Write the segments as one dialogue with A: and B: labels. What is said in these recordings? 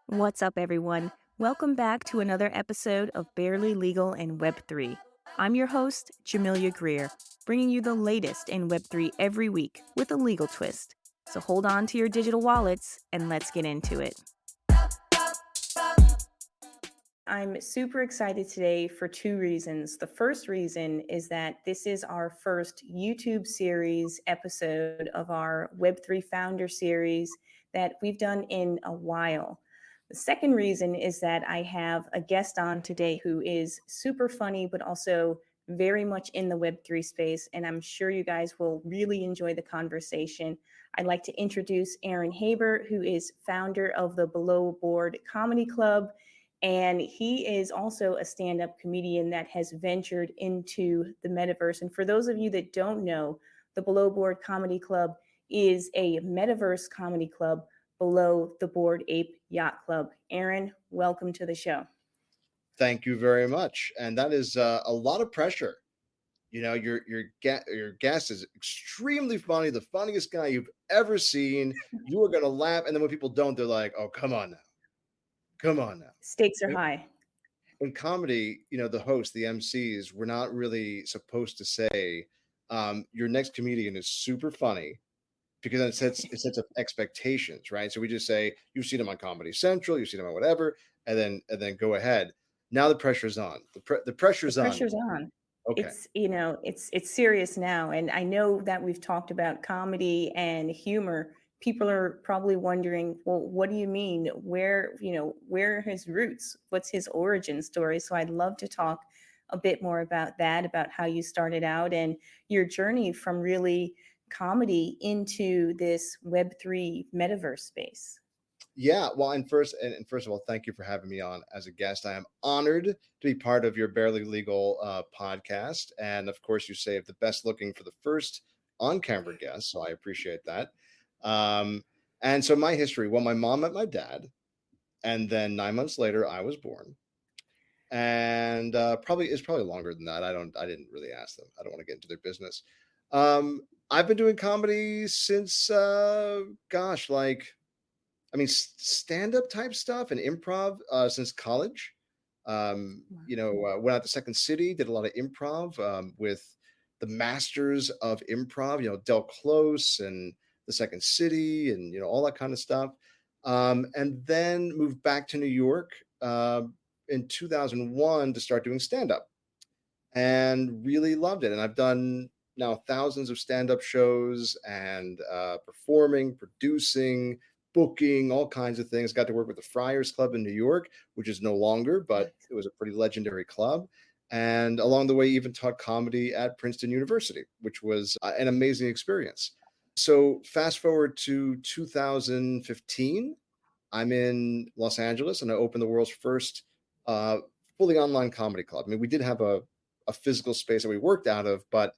A: What's up, everyone? Welcome back to another episode of Barely Legal and Web3. I'm your host, Jamelia Greer, bringing you the latest in Web3 every week with a legal twist. So hold on to your digital wallets and let's get into it. I'm super excited today for two reasons. The first reason is that this is our first YouTube series episode of our Web3 Founder series that we've done in a while. The second reason is that I have a guest on today who is super funny, but also very much in the Web3 space. And I'm sure you guys will really enjoy the conversation. I'd like to introduce Aaron Haber, who is founder of the Below Bored Comedy Club. And he is also a stand-up comedian that has ventured into the metaverse. And for those of you that don't know, the Below Bored Comedy Club is a metaverse comedy club below the Bored Ape Yacht Club. Aaron, welcome to the show.
B: Thank you very much. And that is a lot of pressure. You know, your guest is extremely funny, the funniest guy you've ever seen. You are going to laugh, and then when people don't, they're like, "Oh, come on now, come on now."
A: Stakes are
B: In,
A: high.
B: in comedy, the host, the MCs, we're not really supposed to say, "Your next comedian is super funny," because then it sets up expectations, right? So we just say, "You've seen him on Comedy Central, you've seen him on whatever," and then go ahead. Now the pressure's on. The
A: The
B: pressure's on.
A: pressure's on.
B: Okay.
A: It's serious now, and I know that we've talked about comedy and humor. People are probably wondering, well, what do you mean? Where are his roots? What's his origin story? So I'd love to talk a bit more about that, about how you started out and your journey from really comedy into this Web3 metaverse space.
B: Yeah, well, and first of all, thank you for having me on as a guest. I am honored to be part of your Barely Legal podcast, and of course, you saved the best looking for the first on-camera guest, so I appreciate that. Um, and so my history, well, my mom met my dad, and then 9 months later, I was born, and probably longer than that. I didn't really ask them. I don't want to get into their business. I've been doing comedy since, gosh, like stand-up type stuff and improv since college. Went out to Second City, did a lot of improv with the masters of improv, Del Close and the Second City and, all that kind of stuff. And then moved back to New York in 2001 to start doing stand-up and really loved it. And I've done now thousands of stand-up shows and performing, producing, booking, all kinds of things. Got to work with the Friars Club in New York, which is no longer, but it was a pretty legendary club. And along the way, even taught comedy at Princeton University, which was an amazing experience. So fast forward to 2015, I'm in Los Angeles and I opened the world's first uh, fully online comedy club. I mean, we did have a physical space that we worked out of, but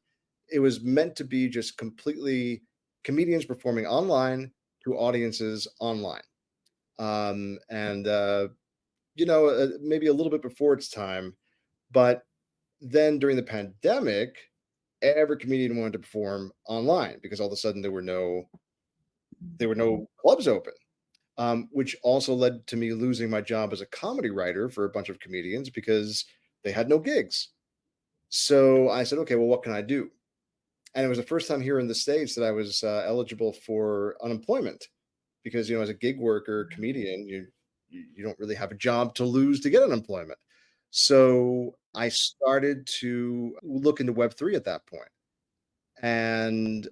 B: it was meant to be just completely comedians performing online to audiences online. And maybe a little bit before its time, but then during the pandemic, every comedian wanted to perform online because all of a sudden there were no clubs open, which also led to me losing my job as a comedy writer for a bunch of comedians because they had no gigs. So I said, okay, well, what can I do? And it was the first time here in the States that I was eligible for unemployment because, as a gig worker, comedian, you don't really have a job to lose to get unemployment. So I started to look into Web3 at that point and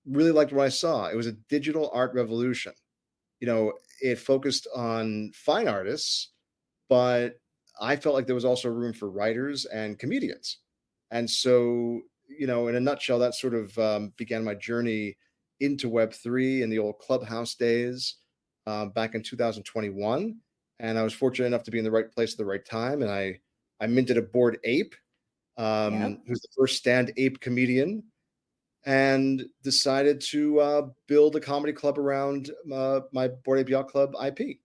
B: really liked what I saw. It was a digital art revolution. It focused on fine artists, but I felt like there was also room for writers and comedians. And so, in a nutshell, that sort of began my journey into Web3 in the old Clubhouse days back in 2021. And I was fortunate enough to be in the right place at the right time. And I minted a Bored Ape,
A: Yep.
B: who's the first stand ape comedian, and decided to build a comedy club around my Bored Ape Yacht Club IP.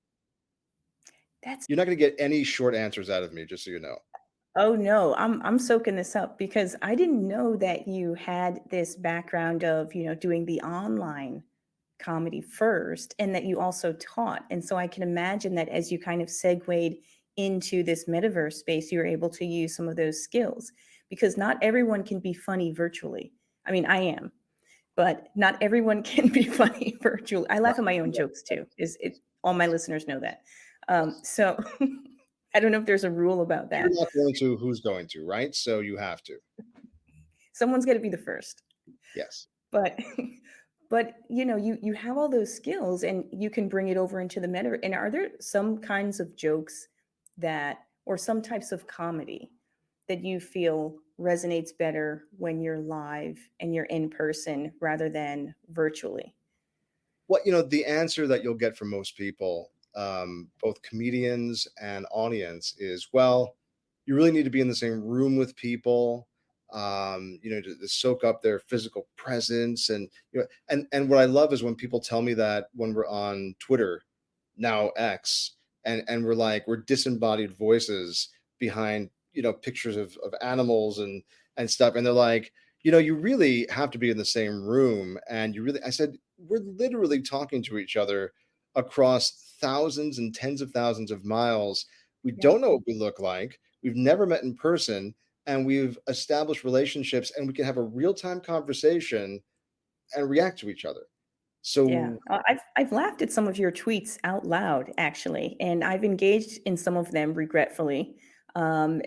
A: That's
B: You're not going to get any short answers out of me, just so you know.
A: Oh no, I'm soaking this up because I didn't know that you had this background of, doing the online comedy first and that you also taught. And so I can imagine that as you kind of segued into this metaverse space, you were able to use some of those skills because not everyone can be funny virtually. I mean, I am, but not everyone can be funny virtually. I
B: Right.
A: laugh at my own
B: Yeah.
A: jokes too. Is it? All my listeners know that.
B: Yes.
A: So I don't know if there's a rule about
B: You're
A: that.
B: not going to, who's going to, right? So you have to.
A: Someone's got to be the first.
B: Yes.
A: But but you have all those skills and you can bring it over into the meta. And are there some kinds of jokes that or some types of comedy that you feel resonates better when you're live and you're in person rather than virtually?
B: What, the answer that you'll get from most people, both comedians and audience, is, well, you really need to be in the same room with people, to soak up their physical presence. And and what I love is when people tell me that when we're on Twitter, now X, and we're disembodied voices behind pictures of animals and stuff, and they're like, you really have to be in the same room. And I said, we're literally talking to each other across thousands and tens of thousands of miles. We
A: Yep.
B: don't know what we look like. We've never met in person, and we've established relationships, and we can have a real-time conversation and react to each other.
A: Yeah,
B: So
A: I've laughed at some of your tweets out loud, actually, and I've engaged in some of them regretfully, and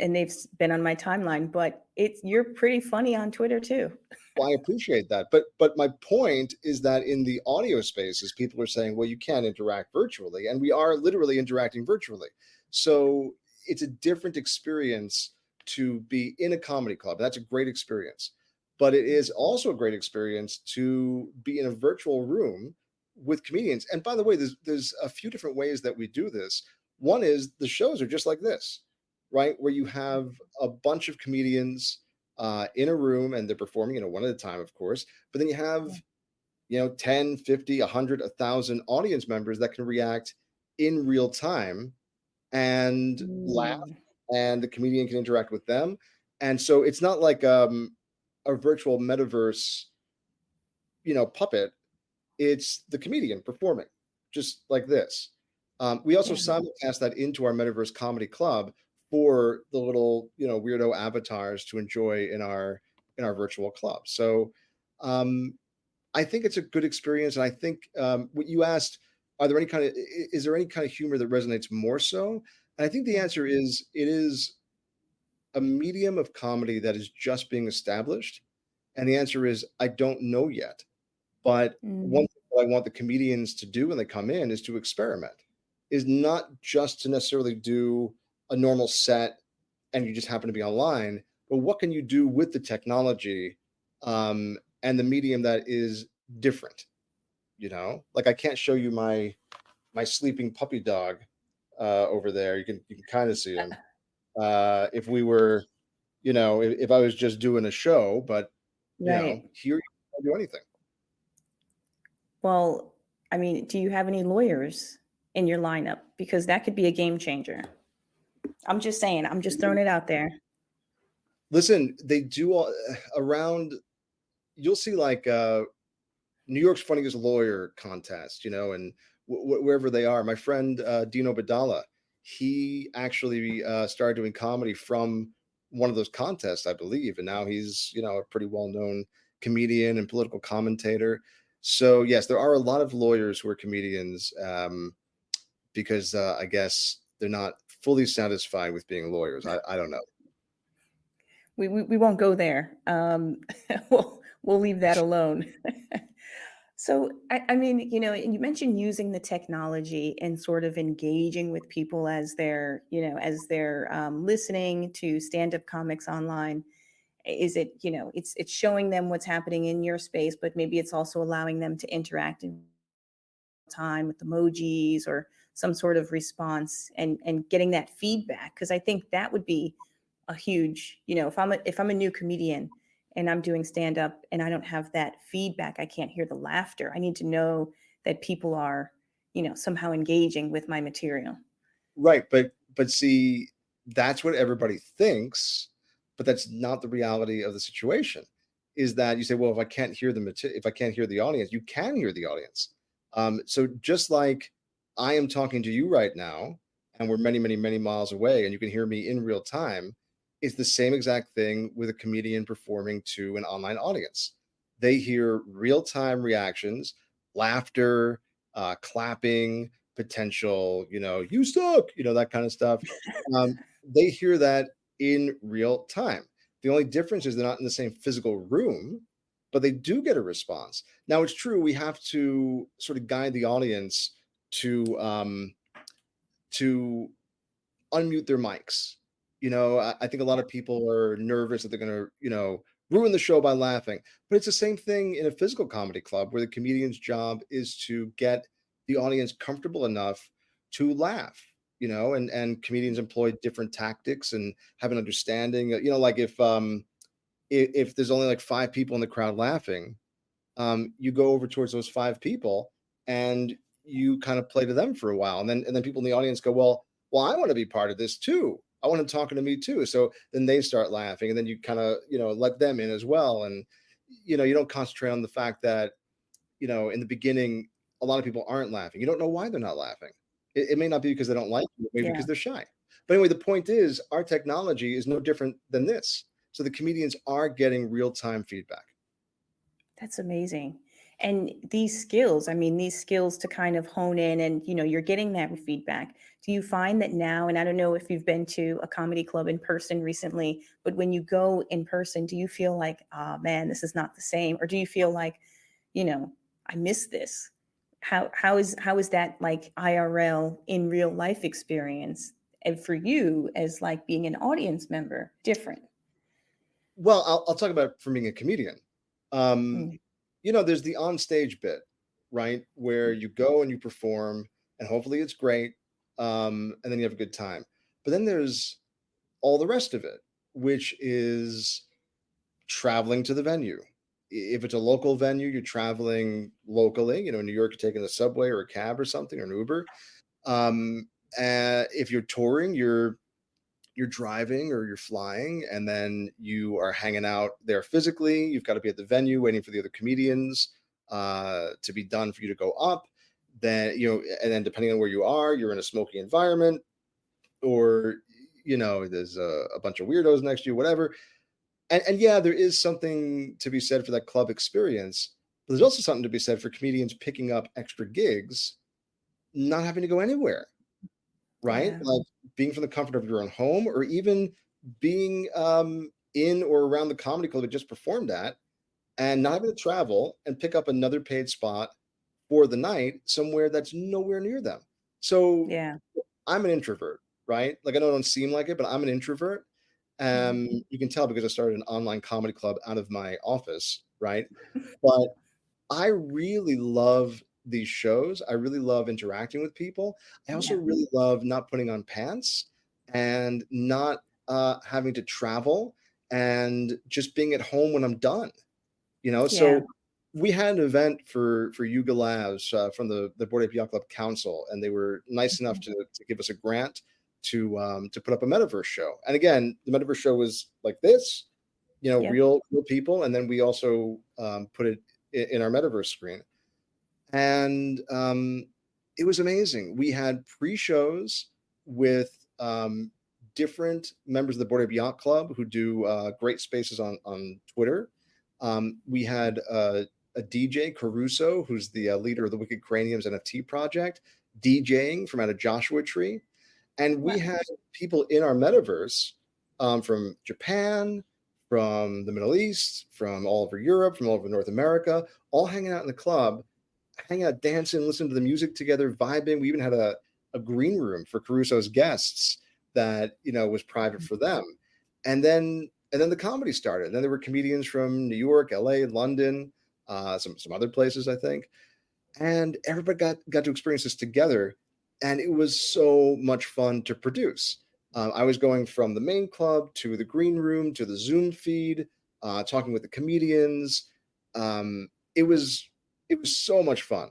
A: been on my timeline. But you're pretty funny on Twitter too.
B: well, I appreciate that. But my point is that in the audio spaces, people are saying, well, you can't interact virtually. And we are literally interacting virtually. So it's a different experience to be in a comedy club. That's a great experience. But it is also a great experience to be in a virtual room with comedians. And by the way, there's a few different ways that we do this. One is the shows are just like this, right? Where you have a bunch of comedians in a room, and they're performing, one at a time, of course. But then you have,
A: Yeah.
B: 10, 50, 100, 1,000 audience members that can react in real time and laugh,
A: Mm,
B: and the comedian can interact with them. And so it's not like a virtual metaverse, puppet. It's the comedian performing just like this. We also
A: yeah.
B: simulcast that into our Metaverse Comedy Club for the little, weirdo avatars to enjoy in our virtual club. So um, I think it's a good experience, and I think what you asked, is there any kind of humor that resonates more so? And I think the
A: Yeah.
B: answer is it is a medium of comedy that is just being established, and the answer is I don't know yet. But one
A: Mm,
B: thing that I want the comedians to do when they come in is to experiment, is not just to necessarily do a normal set and you just happen to be online, but what can you do with the technology and the medium that is different? Like I can't show you my sleeping puppy dog over there. You can kind of see him. If we were, if I was just doing a show, but
A: right.
B: here you can't do anything.
A: Well, I mean, do you have any lawyers in your lineup? Because that could be a game changer. I'm just saying. I'm just throwing it out there.
B: Listen, they do all around. You'll see like New York's Funniest Lawyer contest, and wherever they are. My friend Dino Badala, he actually started doing comedy from one of those contests, I believe, and now he's a pretty well known comedian and political commentator. So yes, there are a lot of lawyers who are comedians because I guess they're not fully satisfied with being lawyers. I don't know.
A: We won't go there. We'll leave that alone. So, I mean, you mentioned using the technology and sort of engaging with people as they're listening to stand-up comics online. Is it, it's showing them what's happening in your space, but maybe it's also allowing them to interact in time with emojis or some sort of response and getting that feedback. Because I think that would be a huge, if I'm a new comedian and I'm doing stand up and I don't have that feedback, I can't hear the laughter. I need to know that people are, somehow engaging with my material.
B: Right, but see, that's what everybody thinks, but that's not the reality of the situation. Is that you say, well, if I can't hear the audience, you can hear the audience. So just like I am talking to you right now, and we're many, many, many miles away, and you can hear me in real time, it's the same exact thing with a comedian performing to an online audience. They hear real time reactions, laughter, clapping, potential, you suck, that kind of stuff. They hear that in real time. The only difference is they're not in the same physical room, but they do get a response. Now, it's true we have to sort of guide the audience to unmute their mics. I think a lot of people are nervous that they're going to, ruin the show by laughing. But it's the same thing in a physical comedy club where the comedian's job is to get the audience comfortable enough to laugh. And comedians employ different tactics and have an understanding. Like if there's only like five people in the crowd laughing, you go over towards those five people and you kind of play to them for a while, and then people in the audience go, well, I want to be part of this too. I want them talking to me too. So then they start laughing, and then you kind of let them in as well, and you don't concentrate on the fact that in the beginning a lot of people aren't laughing. You don't know why they're not laughing. It may not be because they don't like you, maybe
A: Yeah.
B: because they're shy. But anyway, the point is, our technology is no different than this. So the comedians are getting real time feedback.
A: That's amazing. And these skills, I mean, these skills to kind of hone in and, you're getting that feedback. Do you find that now, and I don't know if you've been to a comedy club in person recently, but when you go in person, do you feel like, oh man, this is not the same? Or do you feel like, you know, I miss this? How is that like IRL in real life experience? And for you as like being an audience member, different.
B: Well, I'll talk about from being a comedian. Um,
A: Mm,
B: there's the on stage bit, right? Where you go and you perform, and hopefully it's great, and then you have a good time. But then there's all the rest of it, which is traveling to the venue. If it's a local venue, you're traveling locally. In New York, you're taking the subway or a cab or something or an Uber. Um, if you're touring, you're driving or you're flying, and then you are hanging out there physically. You've got to be at the venue waiting for the other comedians to be done for you to go up. Then and then depending on where you are, you're in a smoky environment, or there's a bunch of weirdos next to you, whatever. And yeah, there is something to be said for that club experience. But there's also something to be said for comedians picking up extra gigs, not having to go anywhere, right?
A: yeah.
B: Like being from the comfort of your own home, or even being in or around the comedy club that just performed at, and not having to travel and pick up another paid spot for the night somewhere that's nowhere near them. So
A: Yeah.
B: I'm an introvert, right? Like I know I don't seem like it, but I'm an introvert.
A: Mhm.
B: You can tell because I started an online comedy club out of my office, right? But I really love these shows. I really love interacting with people. I also
A: Yeah.
B: really love not putting on pants and not having to travel and just being at home when I'm done.
A: Yeah.
B: So we had an event for Yuga Labs from the Bored Ape Yacht Club Council, and they were nice enough
A: Mhm.
B: to give us a grant to put up a Metaverse show. And again, the Metaverse show was like this,
A: Yep.
B: real people, and then we also put it in our Metaverse screen, and it was amazing. We had pre-shows with different members of the Board Ape Yacht Club who do great spaces on Twitter. We had a DJ Caruso, who's the leader of the Wicked Craniums NFT project, DJing from out of Joshua Tree, and we
A: Wow.
B: had people in our metaverse from Japan, from the Middle East, from all over Europe, from all over North America, all hanging out in the club, hanging out, dancing, listening to the music together, vibing. We even had a green room for Caruso's guests that was private for them. And then the comedy started. And then there were comedians from New York, LA, London, some other places, I think, and everybody got to experience this together, and it was so much fun to produce. I was going from the main club to the green room to the Zoom feed, talking with the comedians. Um, it was it was so much fun,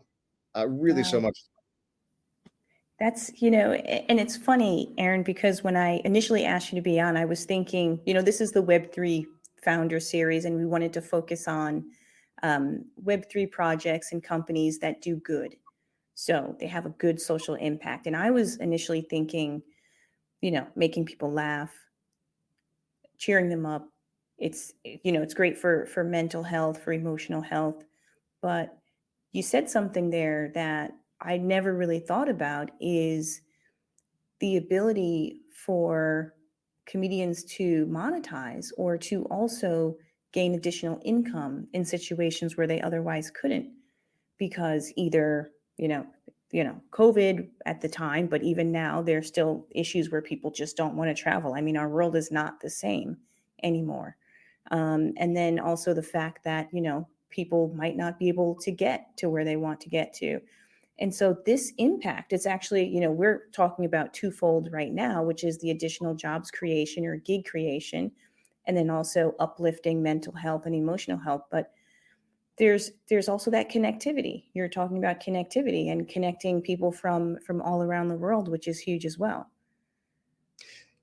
B: really so
A: Wow.
B: much.
A: That's, and it's funny, Aaron, because when I initially asked you to be on, I was thinking, this is the Web3 founder series, and we wanted to focus on Web3 projects and companies that do good. So they have a good social impact. And I was initially thinking, making people laugh, cheering them up. It's great for mental health, for emotional health. But you said something there that I never really thought about is the ability for comedians to monetize or to also gain additional income in situations where they otherwise couldn't, because either COVID at the time, but even now there's still issues where people just don't want to travel. I mean, our world is not the same anymore. And then also the fact that people might not be able to get to where they want to get to. And so this impact, it's actually, we're talking about twofold right now, which is the additional jobs creation or gig creation, and then also uplifting mental health and emotional health. But there's also that connectivity. You're talking about connectivity and connecting people from all around the world, which is huge as well.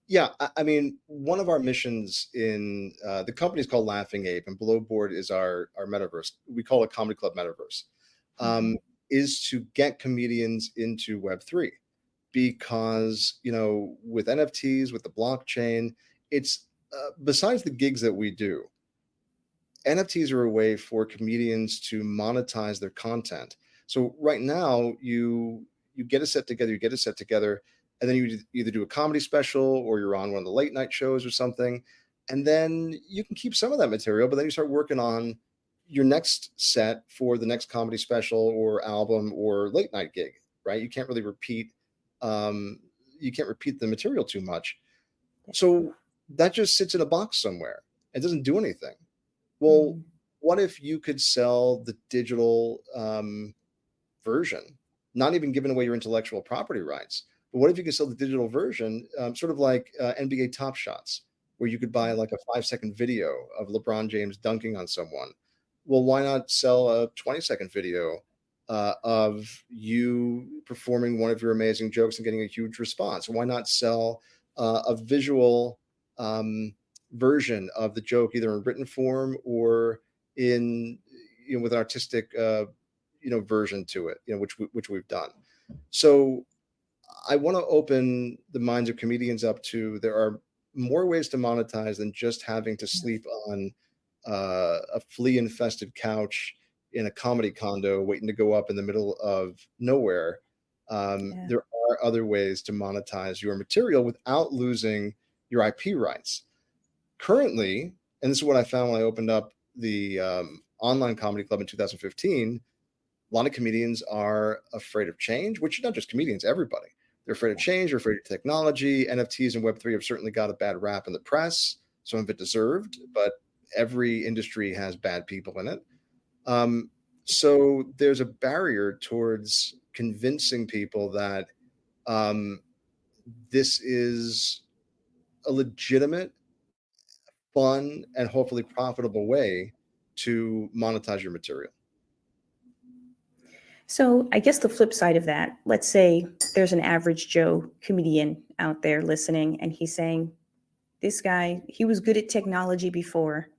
B: Yeah, I mean, one of our missions in the company is called Laughing Ape, and below board is our metaverse. We call it Comedy Club Metaverse.
A: Mhm.
B: Is to get comedians into Web3 because with NFTs, with the blockchain, it's besides the gigs that we do, NFTs are a way for comedians to monetize their content. So right now, you get a set together, and then you either do a comedy special or you're on one of the late night shows or something, and then you can keep some of that material, but then you start working on your next set for the next comedy special or album or late night gig, right? Um, you can't repeat the material too much. So that just sits in a box somewhere. It doesn't do anything. Well,
A: Mhm.
B: what if you could sell the digital version, not even giving away your intellectual property rights? But what if you could sell the digital version, sort of like NBA Top Shots, where you could buy like a 5 second video of LeBron James dunking on someone? Well, why not sell a 20-second video of you performing one of your amazing jokes and getting a huge response? Why not sell a visual version of the joke, either in written form or in with an artistic version to it, which we've done. So I want to open the minds of comedians up to there are more ways to monetize than just having to sleep on a flea infested couch in a comedy condo waiting to go up in the middle of nowhere.
A: Yeah.
B: There are other ways to monetize your material without losing your IP rights. Currently, and this is what I found when I opened up the online comedy club in 2015, a lot of comedians are afraid of change, which is not just comedians, everybody. They're afraid of change, they're afraid of technology. NFTs and Web3 have certainly got a bad rap in the press, some of it deserved, but every industry has bad people in it. Um, so there's a barrier towards convincing people that um, this is a legitimate, fun, and hopefully profitable way to monetize your material.
A: So I guess the flip side of that, let's say there's an average Joe comedian out there listening, and he's saying, this guy, he was good at technology before.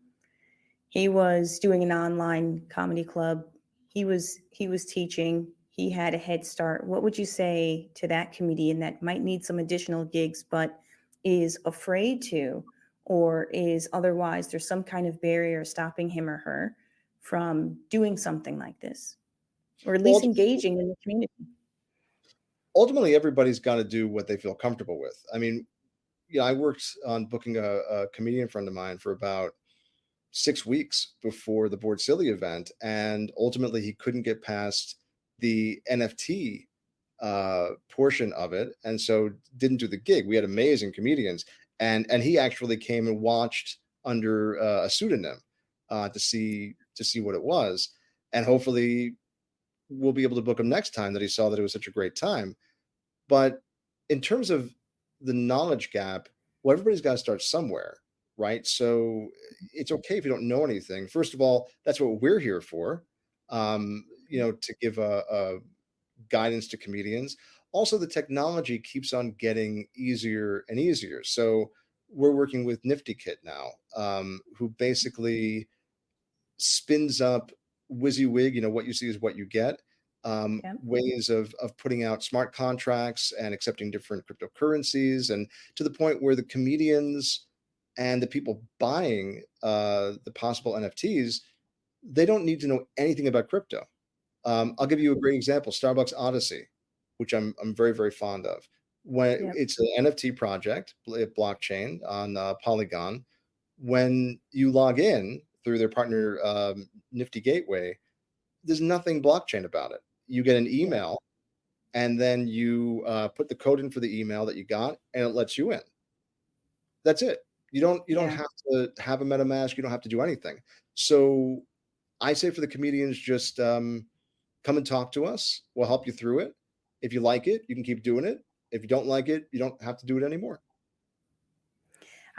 A: He was doing an online comedy club. He was teaching. He had a head start. What would you say to that comedian that might need some additional gigs but is afraid to, or is otherwise there's some kind of barrier stopping him or her from doing something like this, or at
B: Well,
A: least engaging in the community?
B: ultimately, everybody's got to do what they feel comfortable with. I mean, I worked on booking a comedian friend of mine for about 6 weeks before the Board Silly event, and ultimately he couldn't get past the NFT portion of it, and so didn't do the gig. We had amazing comedians, and he actually came and watched under a pseudonym to see what it was, and hopefully we'll be able to book him next time that he saw that it was such a great time. But in terms of the knowledge gap, well, everybody's got to start somewhere, right? So it's okay if you don't know anything. First of all, that's what we're here for, to give a guidance to comedians. Also, the technology keeps on getting easier and easier. So we're working with Nifty Kit now, who basically spins up WYSIWYG, what you see is what you get.
A: Yep.
B: ways of putting out smart contracts and accepting different cryptocurrencies, and to the point where the comedians and the people buying the possible NFTs, they don't need to know anything about crypto. I'll give you a great example: Starbucks Odyssey, which I'm very very fond of. When
A: Yep.
B: it's an NFT project, blockchain on Polygon, when you log in through their partner Nifty Gateway, there's nothing blockchain about it. You get an
A: Yep.
B: email, and then you put the code in for the email that you got, and it lets you in. That's it. You don't
A: Yeah.
B: have to have a MetaMask. You don't have to do anything. So I say for the comedians, just come and talk to us. We'll help you through it. If you like it, you can keep doing it. If you don't like it, you don't have to do it anymore.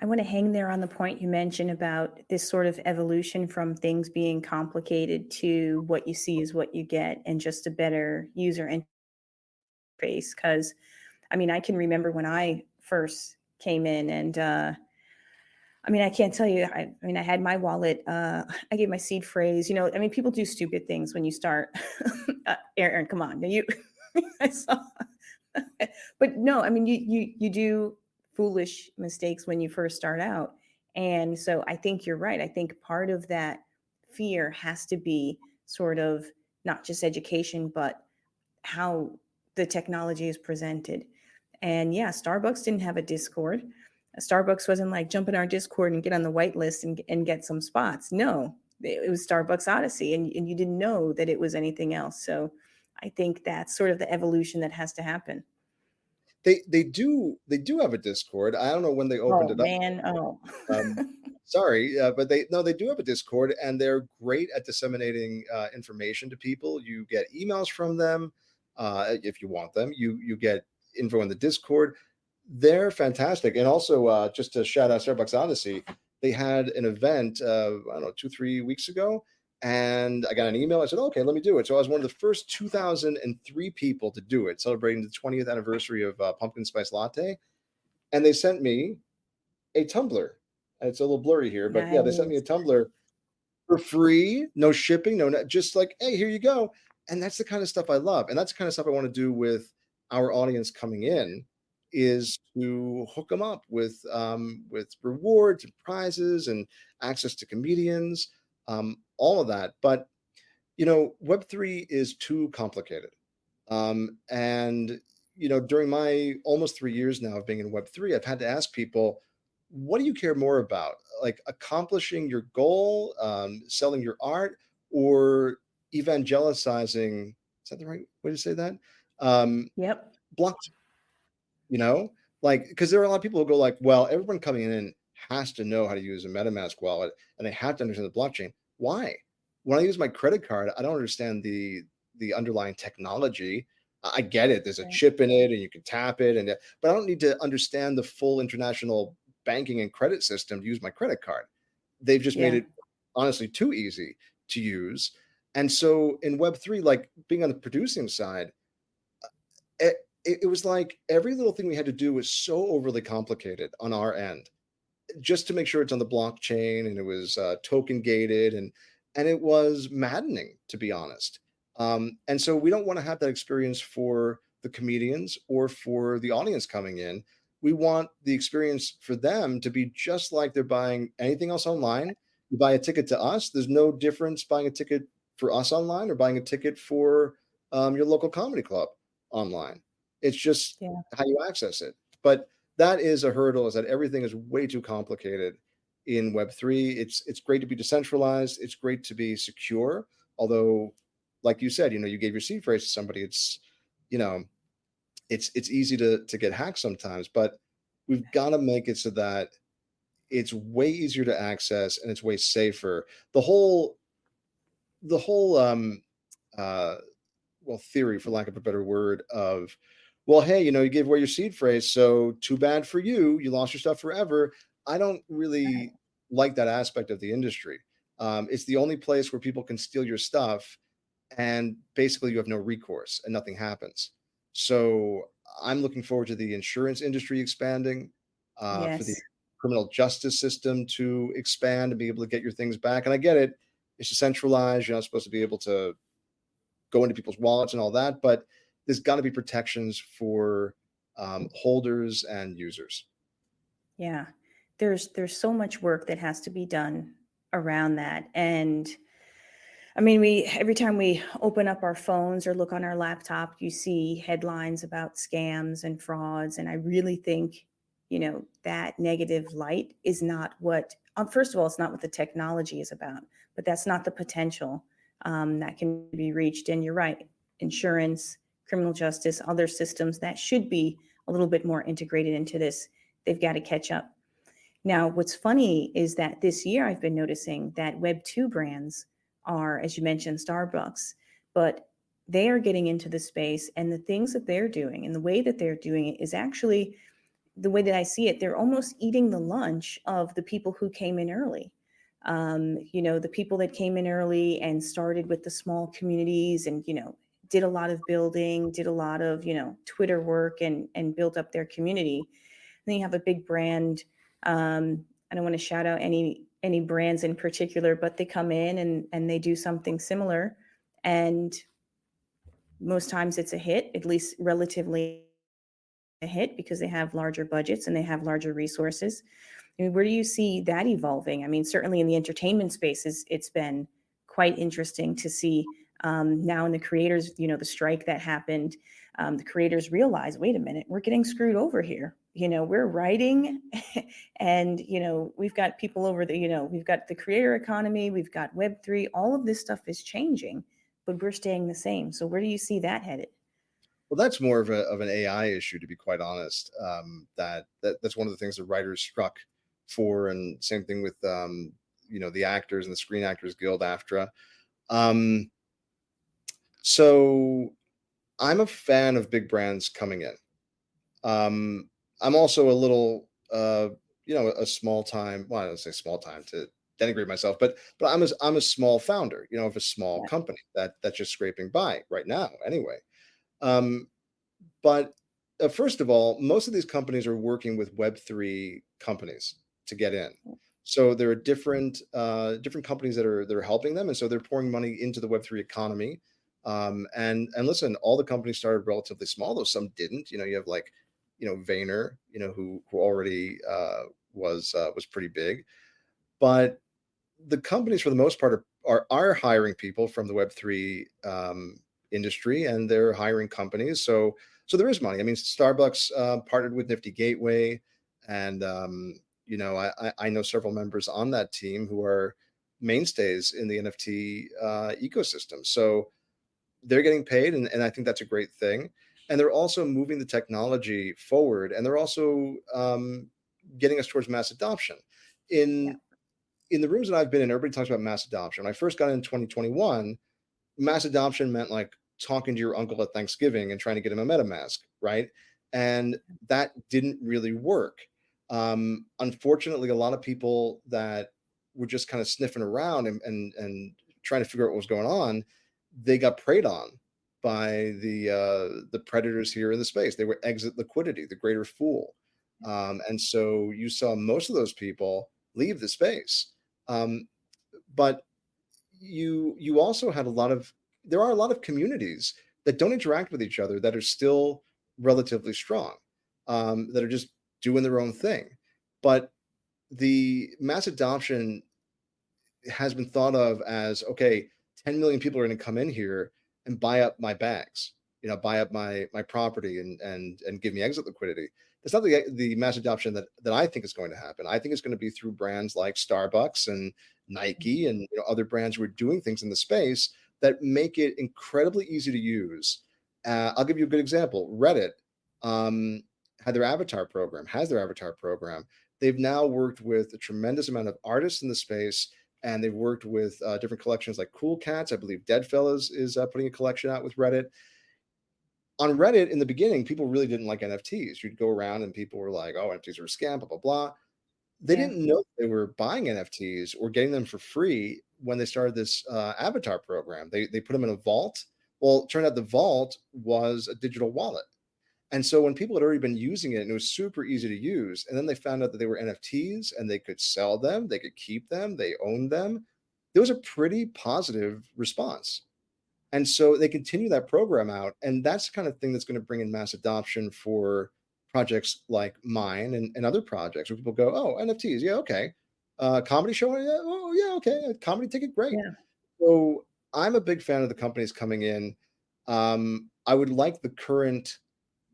A: I want to hang there on the point you mentioned about this sort of evolution from things being complicated to what you see is what you get and just a better user interface. Because, I mean, I can remember when I first came in and, I mean, I can't tell you. I mean, I had my wallet. I gave my seed phrase. You know, I mean, people do stupid things when you start. Aaron, come on, you. I saw, but no, I mean, you do foolish mistakes when you first start out, and so I think you're right. I think part of that fear has to be sort of not just education, but how the technology is presented. And yeah, Starbucks didn't have a Discord. Starbucks wasn't like jump in our Discord and get on the whitelist and get some spots. No, it was Starbucks Odyssey, and you didn't know that it was anything else. So I think that's sort of the evolution that has to happen.
B: They do have a Discord. I don't know when they opened
A: Oh
B: it up.
A: man, oh.
B: Um, sorry, but they do have a Discord, and they're great at disseminating information to people. You get emails from them if you want them. You get info in the Discord. They're fantastic, and also just to shout out Starbucks Odyssey, they had an event. I don't know, 2 3 weeks ago, and I got an email. I said, "Okay, let me do it." So I was one of the first 2,003 people to do it, celebrating the 20th anniversary of Pumpkin Spice Latte, and they sent me a tumbler. It's a little blurry here, but yeah, they sent me a
A: Nice.
B: tumbler for free, no shipping, no, just like, hey, here you go. And that's the kind of stuff I love, and that's the kind of stuff I want to do with our audience coming in, is to hook them up with rewards and prizes and access to comedians, all of that. But Web3 is too complicated. And during my almost 3 years now of being in Web3, I've had to ask people, what do you care more about? Like accomplishing your goal, selling your art, or evangelizing? Is that the right way to say that? Um,
A: Yep.
B: blockchain, you know, like, because there are a lot of people who go like, well, everyone coming in has to know how to use a MetaMask wallet and they have to understand the blockchain. Why? When I use my credit card, I don't understand the underlying technology. I get it. There's a
A: Right.
B: chip in it and you can tap it, but I don't need to understand the full international banking and credit system to use my credit card. They've just made
A: Yeah.
B: it honestly too easy to use. And so in Web3, like being on the producing side, it was like every little thing we had to do was so overly complicated on our end just to make sure it's on the blockchain, and it was token gated, and it was maddening, to be honest. And so we don't want to have that experience for the comedians or for the audience coming in. We want the experience for them to be just like they're buying anything else online. You buy a ticket to us, there's no difference buying a ticket for us online or buying a ticket for your local comedy club online. It's just
A: Yeah.
B: how you access it. But that is a hurdle, is that everything is way too complicated in Web3. It's great to be decentralized. It's great to be secure. Although, like you said, you gave your seed phrase to somebody. You know, it's easy to get hacked sometimes, but we've got to make it so that it's way easier to access and it's way safer. The whole uh well, theory, for lack of a better word, of, well, hey, you gave away your seed phrase, so too bad for you. You lost your stuff forever. I don't really like that aspect of the industry. It's the only place where people can steal your stuff, and basically you have no recourse and nothing happens. So I'm looking forward to the insurance industry expanding, for the
A: Yes.
B: criminal justice system to expand and be able to get your things back. And I get it; it's decentralized. You're not supposed to be able to go into people's wallets and all that, but there's got to be protections for holders and users.
A: Yeah. There's so much work that has to be done around that. And I mean, we every time we open up our phones or look on our laptop, you see headlines about scams and frauds. And I really think, that negative light is not what, first of all, it's not what the technology is about, but that's not the potential that can be reached. And you're right, insurance, criminal justice, other systems that should be a little bit more integrated into this, they've got to catch up. Now, what's funny is that this year I've been noticing that Web 2 brands are, as you mentioned, Starbucks, but they are getting into the space, and the things that they're doing and the way that they're doing it is actually the way that I see it. They're almost eating the lunch of the people who came in early. The people that came in early and started with the small communities and, did a lot of building, did a lot of, Twitter work and built up their community. Then you have a big brand. I don't want to shout out any brands in particular, but they come in and they do something similar, and most times it's a hit, at least relatively a hit, because they have larger budgets and they have larger resources. I mean, where do you see that evolving? I mean, certainly in the entertainment spaces, it's been quite interesting to see now in the creators, the strike that happened. The creators realize, wait a minute, we're getting screwed over here. We're writing and, we've got people over we've got the creator economy, we've got Web3, all of this stuff is changing, but we're staying the same. So where do you see that headed?
B: Well, that's more of an AI issue, to be quite honest. That's one of the things the writers struck for, and same thing with the actors and the Screen Actors Guild, AFTRA. Um, so I'm a fan of big brands coming in. I'm also a little, a small time. Well, I don't say small time to denigrate myself, but I'm a small founder, of a small
A: Yeah,
B: company that's just scraping by right now, anyway. Um, But first of all, most of these companies are working with Web3 companies to get in. So there are different companies that are helping them, and so they're pouring money into the Web3 economy. And listen, all the companies started relatively small, though some didn't. You have like, Vayner, who already was pretty big, but the companies for the most part are hiring people from the Web3 industry, and they're hiring companies. So there is money. I mean, Starbucks partnered with Nifty Gateway, and I know several members on that team who are mainstays in the NFT ecosystem. So they're getting paid, and I think that's a great thing. And they're also moving the technology forward, and they're also getting us towards mass adoption.
A: yeah,
B: In in the rooms that I've been in, everybody talks about mass adoption. When I first got in 2021, mass adoption meant like talking to your uncle at Thanksgiving and trying to get him a MetaMask, right? And that didn't really work. Unfortunately, a lot of people that were just kind of sniffing around and trying to figure out what was going on, they got preyed on by the predators here in the space. They were exit liquidity, the greater fool, and so you saw most of those people leave the space. Um, but you also had a lot of there are a lot of communities that don't interact with each other that are still relatively strong, that are just doing their own thing. But the mass adoption has been thought of as, okay, 10 million people are going to come in here and buy up my bags, buy up my property and give me exit liquidity. That's not the mass adoption that I think is going to happen. I think it's going to be through brands like Starbucks and Nike and other brands who are doing things in the space that make it incredibly easy to use. I'll give you a good example. Reddit um, had their avatar program, has their avatar program. They've now worked with a tremendous amount of artists in the space, and they've worked with different collections like Cool Cats. I believe Deadfellas is putting a collection out with Reddit. On Reddit, in the beginning, people really didn't like NFTs. You'd go around and people were like, "Oh, NFTs are a scam," blah blah blah. They
A: yeah,
B: didn't know they were buying NFTs or getting them for free when they started this avatar program. They put them in a vault. Well, it turned out the vault was a digital wallet. And so when people had already been using it and it was super easy to use, and then they found out that they were NFTs and they could sell them, they could keep them, they owned them, there was a pretty positive response. And so they continue that program out, and that's the kind of thing that's going to bring in mass adoption for projects like mine and other projects where people go, "Oh, NFTs, yeah, okay. Comedy show, yeah, oh yeah, okay. A comedy ticket, great."
A: Yeah.
B: So I'm a big fan of the companies coming in. I would like the current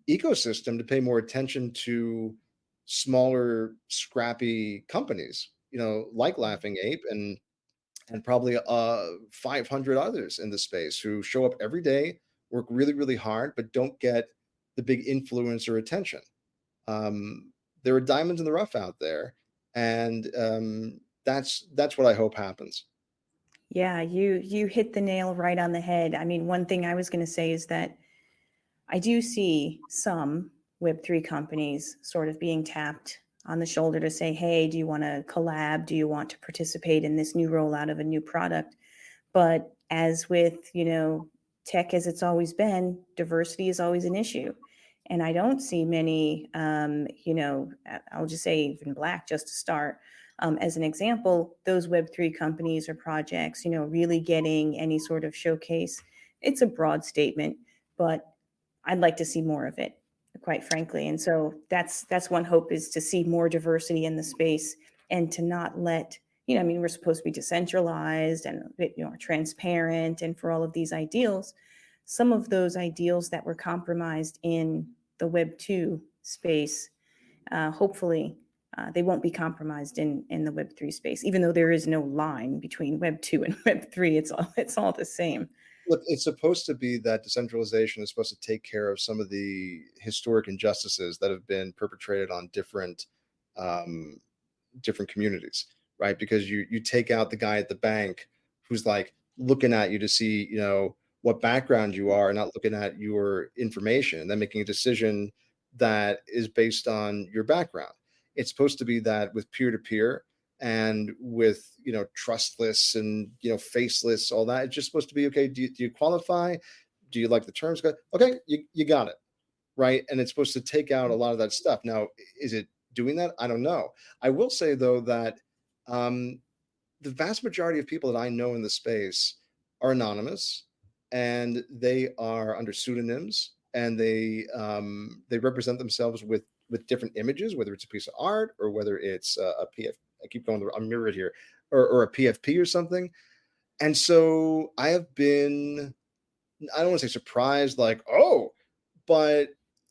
B: ecosystem to pay more attention to smaller, scrappy companies, like Laughing Ape and probably 500 others in the space who show up every day, work really, really hard, but don't get the big influence or attention. There are diamonds in the rough out there, and that's what I hope happens.
A: Yeah, you hit the nail right on the head. I mean, one thing I was going to say is that I do see some Web3 companies sort of being tapped on the shoulder to say, hey, do you want to collab? Do you want to participate in this new rollout of a new product? But as with, tech as it's always been, diversity is always an issue. And I don't see many, I'll just say even Black just to start. As an example, those Web3 companies or projects, really getting any sort of showcase. It's a broad statement, but I'd like to see more of it, quite frankly. And so that's one hope, is to see more diversity in the space and to not let, I mean, we're supposed to be decentralized and transparent, and for all of these ideals, some of those ideals that were compromised in the Web 2 space, hopefully they won't be compromised in the Web 3 space, even though there is no line between Web 2 and Web 3. It's all the same.
B: Look, it's supposed to be that decentralization is supposed to take care of some of the historic injustices that have been perpetrated on um, different communities, right? Because you take out the guy at the bank who's like looking at you to see, what background you are, and not looking at your information, and then making a decision that is based on your background. It's supposed to be that with peer to peer and with trustless and faceless, all that. It's just supposed to be okay. Do you qualify? Do you like the terms? Okay, you got it, right? And it's supposed to take out a lot of that stuff. Now, is it doing that? I don't know. I will say though that um, the vast majority of people that I know in the space are anonymous, and they are under pseudonyms, and they represent themselves with different images, whether it's a piece of art or whether it's a PF. I keep going. I'm mirrored here, or a PFP or something. And so I have been, I don't want to say surprised, like, oh, but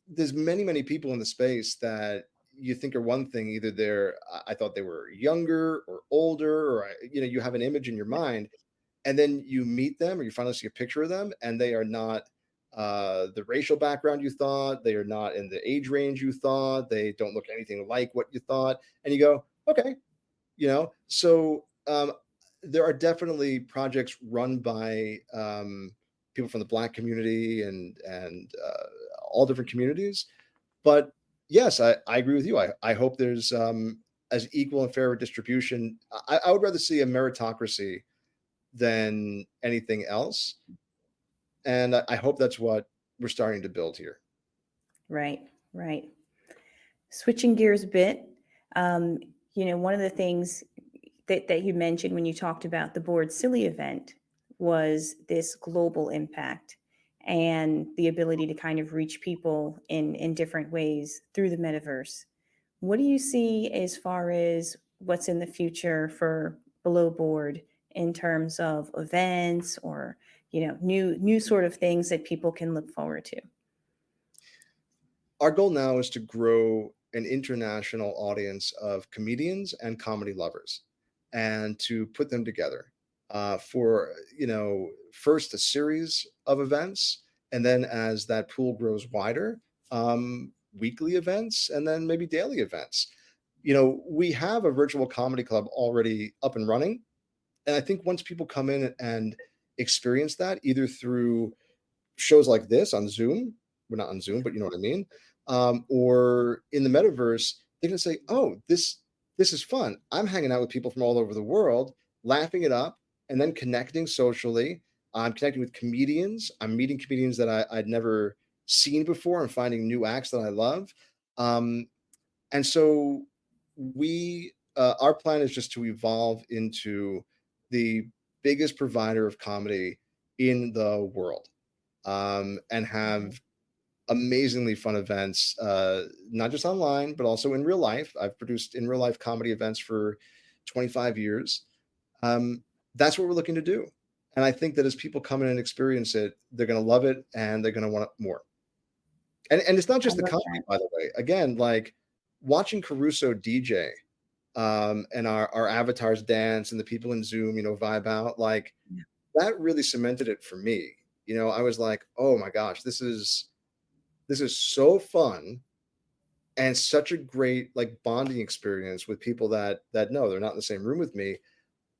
B: there's many, many people in the space that you think are one thing. Either I thought they were younger or older, or you have an image in your mind, and then you meet them, or you finally see a picture of them, and they are not the racial background you thought. They are not in the age range you thought. They don't look anything like what you thought, and you go, okay, so there are definitely projects run by people from the Black community and all different communities. But yes, I agree with you. I hope there's as equal and fair a distribution. I would rather see a meritocracy than anything else, and I hope that's what we're starting to build here.
A: Right, right. Switching gears a bit, um, one of the things that you mentioned when you talked about the Bored Silly event was this global impact and the ability to kind of reach people in different ways through the metaverse. What do you see as far as what's in the future for Below Board in terms of events, or new sort of things that people can look forward to?
B: Our goal now is to grow an international audience of comedians and comedy lovers, and to put them together for first a series of events, and then as that pool grows wider, weekly events, and then maybe daily events. We have a virtual comedy club already up and running, and I think once people come in and experience that, either through shows like this on Zoom. We're not on Zoom, but you know what I mean. Or in the metaverse, they're gonna say, "Oh, this is fun. I'm hanging out with people from all over the world, laughing it up, and then connecting socially. I'm connecting with comedians. I'm meeting comedians that I'd never seen before, and finding new acts that I love." Um, and so our plan is just to evolve into the biggest provider of comedy in the world, and have amazingly fun events, not just online, but also in real life. I've produced in real life comedy events for 25 years. Um, that's what we're looking to do. And I think that as people come in and experience it, they're going to love it and they're going to want more. And it's not
A: I
B: just the
A: love
B: comedy,
A: that.
B: by the way. Again, like watching Caruso DJ, and our avatars dance and the people in Zoom, vibe out, like
A: Yeah.
B: that really cemented it for me. I was like, oh my gosh, this is so fun and such a great like bonding experience with people that know they're not in the same room with me.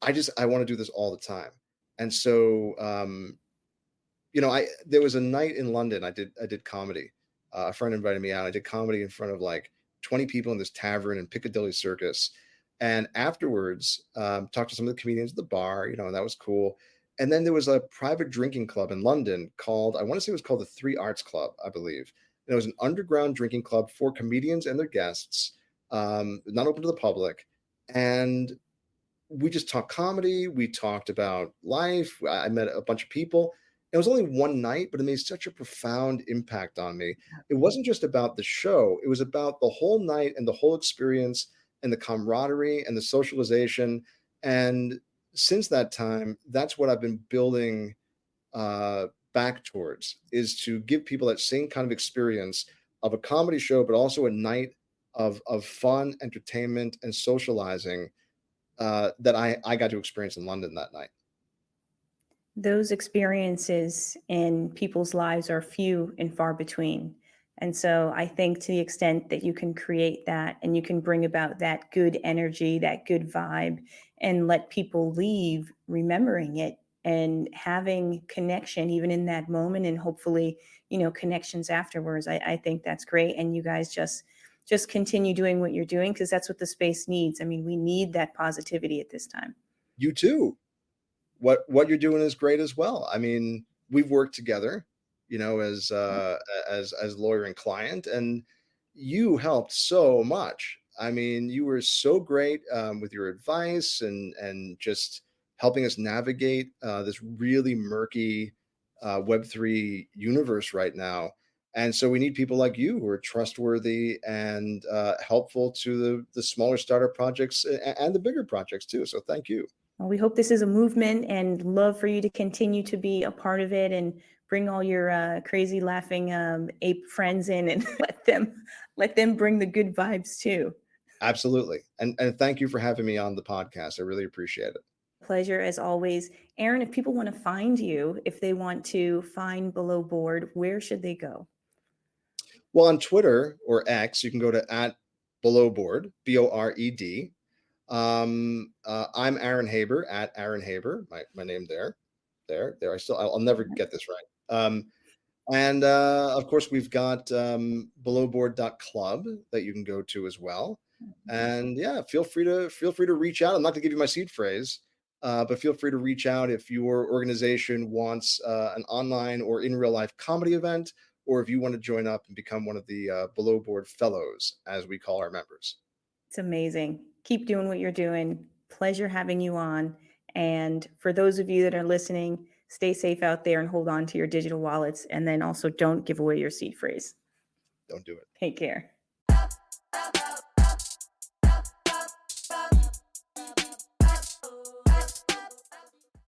B: I want to do this all the time. And so I there was a night in London. I did comedy. A friend invited me out. I did comedy in front of like 20 people in this tavern in Piccadilly Circus. And afterwards, talked to some of the comedians at the bar, and that was cool. And then there was a private drinking club in London called, I want to say it was called the Three Arts Club, I believe. And it was an underground drinking club for comedians and their guests, not open to the public. And we just talked comedy. We talked about life. I met a bunch of people. It was only one night, but it made such a profound impact on me. It wasn't just about the show, it was about the whole night and the whole experience and the camaraderie and the socialization. And since that time, that's what I've been building back towards, is to give people that same kind of experience of a comedy show, but also a night of fun, entertainment, and socializing that I got to experience in London that night.
A: Those experiences in people's lives are few and far between. And so I think to the extent that you can create that and you can bring about that good energy, that good vibe, and let people leave remembering it and having connection even in that moment and hopefully, connections afterwards. I think that's great. And you guys just continue doing what you're doing because that's what the space needs. I mean, we need that positivity at this time.
B: You too. What you're doing is great as well. I mean, we've worked together, as lawyer and client, and you helped so much. I mean, you were so great with your advice and just helping us navigate this really murky Web3 universe right now. And so we need people like you who are trustworthy and helpful to the smaller startup projects and the bigger projects too. So thank you.
A: Well, we hope this is a movement and love for you to continue to be a part of it and bring all your crazy laughing ape friends in and let them bring the good vibes too.
B: Absolutely. And thank you for having me on the podcast. I really appreciate it.
A: Pleasure as always. Aaron, if people want to find you, if they want to find Below Board, where should they go?
B: Well, on Twitter or X, you can go to at below board, Bored. I'm Aaron Haber at Aaron Haber, my name there. There. I'll never get this right. And of course, we've got belowboard.club that you can go to as well. And yeah, feel free to reach out. I'm not going to give you my seed phrase, but feel free to reach out if your organization wants an online or in real life comedy event, or if you want to join up and become one of the Below Board Fellows, as we call our members.
A: It's amazing. Keep doing what you're doing. Pleasure having you on. And for those of you that are listening, stay safe out there and hold on to your digital wallets. And then also don't give away your seed phrase.
B: Don't do it.
A: Take care.